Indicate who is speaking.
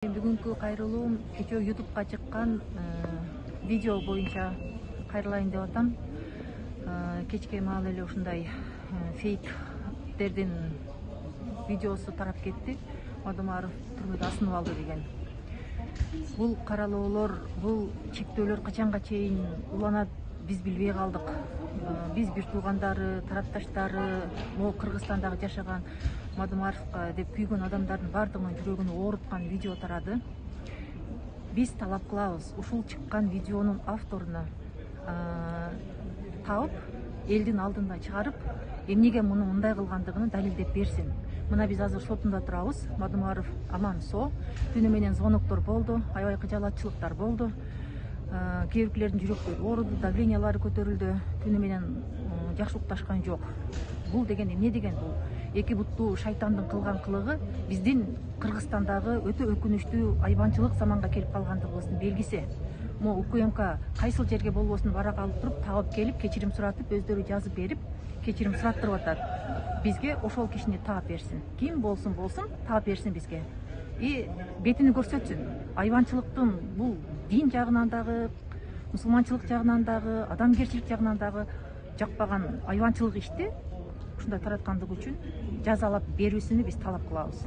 Speaker 1: Бүгүнкү кайрылуум кечээ YouTube'га чыккан видео боюнча кайрылайын деп атам. Кечке маал эле ушундай фейктердин видеосу тарап кетти. Мадумаров түрмөдө асынып алды деген. Бул каралоолор, бул чектөөлөр качанга чейин уланат, биз билбей калдык. Биз бир туугандары, тарапташтары, могу Кыргызстандагы жашаган Мадумаровго деп күйгөн адамдардын бардыгынын жүрөгүн ооруткан видео тарады. Биз талап кылабыз, ушул чыккан видеонун авторуна таап, элдин алдына чыгарып, эмнеге муну мындай кылгандыгын далилдеп берсин. Мына биз азыр сотунда турабыз. Мадумаров аман-со. Түнү менен звоноктор болду, аябай кыжалатчылыктар болду. Кээ биркилердин жүрөктөрү ооруду, давлениялары көтөрүлдү. Түнү менен жакшы укташкан жок. Бул деген эмне деген? Бул эки буттуу шайтандын кылган кылыгы биздин Кыргызстандагы өтө өкүнүчтүү айбанчылык заманга келип калгандыгыбыздын белгиси. Могу УКМК кайсыл жерге болбосун барак алып туруп, таап келип, кечирим суратып, өздөрү жазып берип, кечирим сураттырып атат. Бизге ошол кишини таап берсин. Ким болсун таап берсин бизге. Бетини көрсөтсүн. Айбанчылыктын бул дин жагынан дагы, мусулманчылык жагынан дагы, адамгерчилик жагынан дагы жакпаган айбанчылык ишти ушундай тараткандыгы үчүн жазалап берүүсүнү биз талап кылабыз.